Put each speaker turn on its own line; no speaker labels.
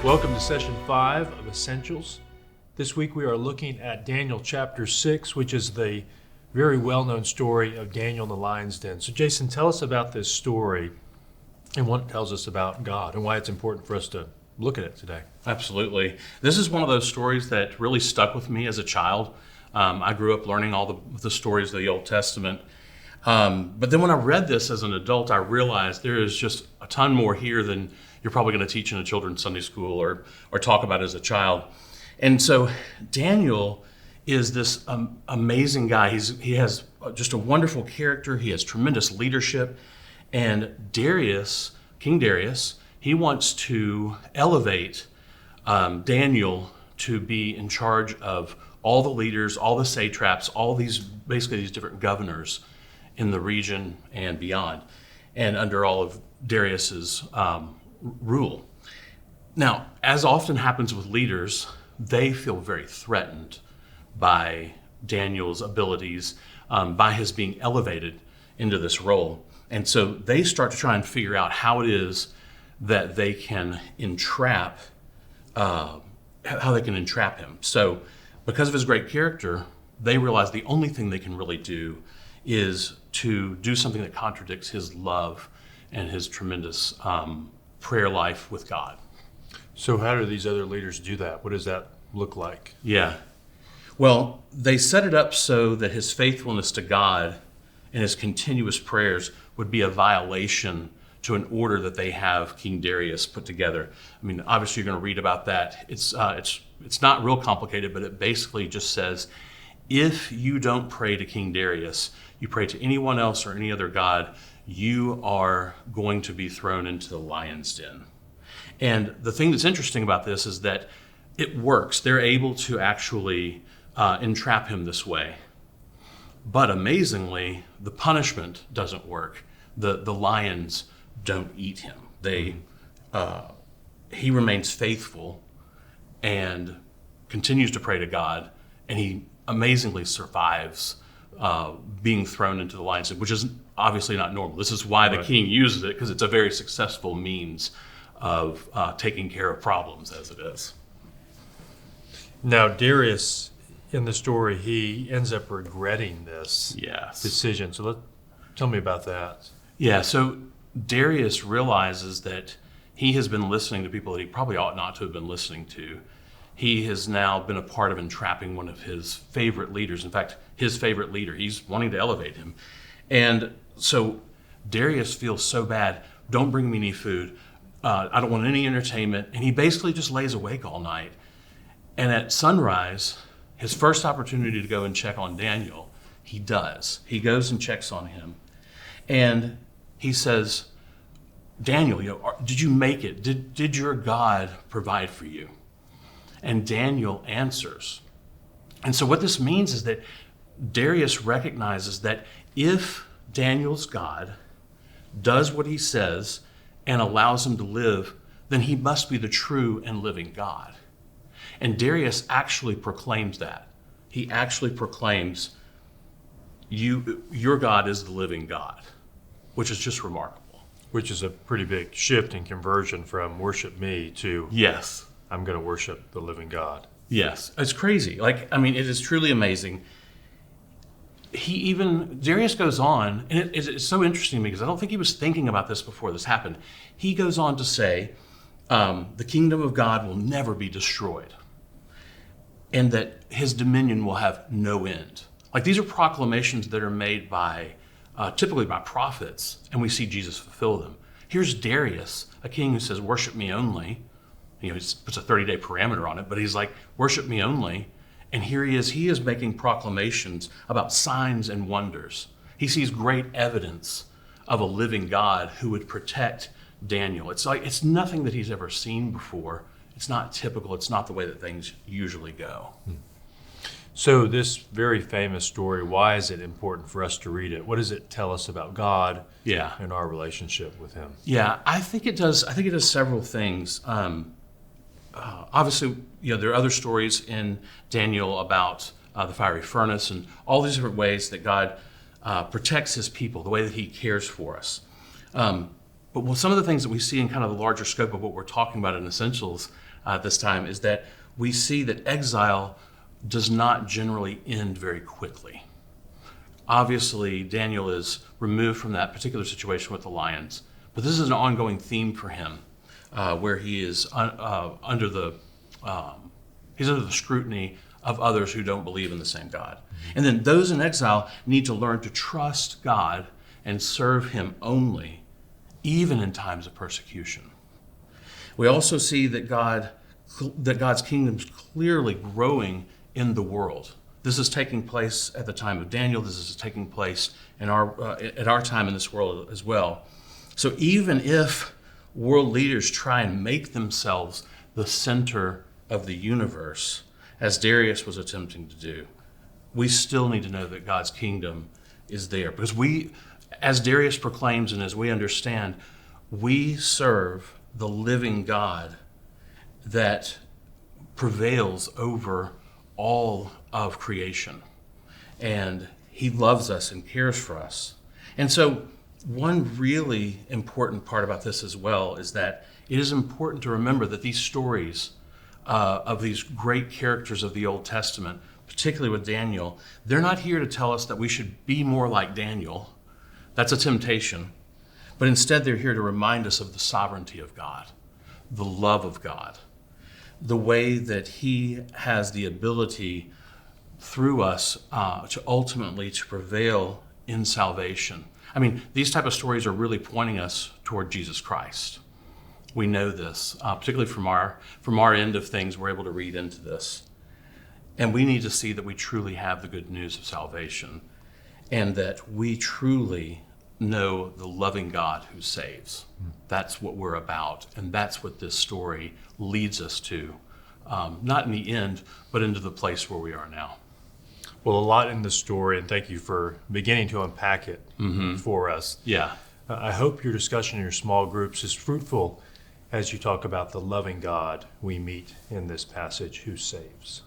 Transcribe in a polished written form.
Welcome to session 5 of Essentials. This week we are looking at Daniel chapter 6, which is the very well-known story of Daniel in the lion's den. So Jason, tell us about this story and what it tells us about God and why it's important for us to look at it today.
Absolutely. This is one of those stories that really stuck with me as a child. I grew up learning all the stories of the Old Testament. But then when I read this as an adult, I realized there is just a ton more here than you're probably going to teach in a children's Sunday school or talk about as a child. And so Daniel is this amazing guy. He has just a wonderful character. He has tremendous leadership. And Darius, King Darius, he wants to elevate Daniel to be in charge of all the leaders, all the satraps, all these different governors in the region and beyond, and under all of Darius's rule. Now, as often happens with leaders, they feel very threatened by Daniel's abilities, by his being elevated into this role. And so they start to try and figure out how it is that they can entrap him. So because of his great character, they realize the only thing they can really do is to do something that contradicts his love and his tremendous prayer life with God.
So how do these other leaders do that? What does that look like?
Yeah. Well, they set it up so that his faithfulness to God and his continuous prayers would be a violation to an order that they have King Darius put together. I mean, obviously you're going to read about that. It's not real complicated, but it basically just says, if you don't pray to King Darius, you pray to anyone else or any other god, you are going to be thrown into the lion's den. And the thing that's interesting about this is that it works. They're able to actually entrap him this way. But amazingly, the punishment doesn't work. The lions don't eat him. He remains faithful and continues to pray to God, and he amazingly survives being thrown into the lion's den, which is obviously not normal. This is why the king uses it, because it's a very successful means of taking care of problems as it is.
Now, Darius, in the story, he ends up regretting this decision. So tell me about that.
Yeah, so Darius realizes that he has been listening to people that he probably ought not to have been listening to. He has now been a part of entrapping one of his favorite leaders. In fact, his favorite leader. He's wanting to elevate him. And so Darius feels so bad. Don't bring me any food. I don't want any entertainment. And he basically just lays awake all night. And at sunrise, his first opportunity to go and check on Daniel, he does. He goes and checks on him. And he says, Daniel, did you make it? Did your God provide for you? And Daniel answers. And so what this means is that Darius recognizes that if Daniel's God does what he says and allows him to live, then he must be the true and living God. And Darius actually proclaims that. He actually proclaims, your God is the living God, which is just remarkable.
Which is a pretty big shift in conversion from worship me to
yes,
I'm going to worship the living God.
Yes, it's crazy. It is truly amazing. Darius goes on, and it's so interesting to me because I don't think he was thinking about this before this happened. He goes on to say, the kingdom of God will never be destroyed, and that his dominion will have no end. These are proclamations that are made typically by prophets, and we see Jesus fulfill them. Here's Darius, a king who says, worship me only. He puts a 30-day parameter on it, but he's like, worship me only. And here he is making proclamations about signs and wonders. He sees great evidence of a living God who would protect Daniel. It's nothing that he's ever seen before. It's not typical. It's not the way that things usually go.
So this very famous story, why is it important for us to read it? What does it tell us about God and our relationship with him?
Yeah, I think it does several things. Obviously, there are other stories in Daniel about the fiery furnace and all these different ways that God protects his people, the way that he cares for us. But some of the things that we see in kind of the larger scope of what we're talking about in Essentials this time, is that we see that exile does not generally end very quickly. Obviously, Daniel is removed from that particular situation with the lions, but this is an ongoing theme for him, where he is under the scrutiny of others who don't believe in the same God. And then those in exile need to learn to trust God and serve him only, even in times of persecution. We also see that God's kingdom is clearly growing in the world. This is taking place at the time of Daniel. This is taking place at our time in this world as well. So even if world leaders try and make themselves the center of the universe, as Darius was attempting to do, we still need to know that God's kingdom is there. Because we, as Darius proclaims and as we understand, we serve the living God that prevails over all of creation. And he loves us and cares for us. And so one really important part about this as well is that it is important to remember that these stories of these great characters of the Old Testament, particularly with Daniel, they're not here to tell us that we should be more like Daniel. That's a temptation. But instead, they're here to remind us of the sovereignty of God, the love of God, the way that he has the ability through us to ultimately to prevail in salvation. I mean, these type of stories are really pointing us toward Jesus Christ. We know this, particularly from our end of things, we're able to read into this. And we need to see that we truly have the good news of salvation and that we truly know the loving God who saves. That's what we're about, and that's what this story leads us to, not in the end, but into the place where we are now.
Well, a lot in the story, and thank you for beginning to unpack it for us.
Yeah.
I hope your discussion in your small groups is fruitful as you talk about the loving God we meet in this passage who saves.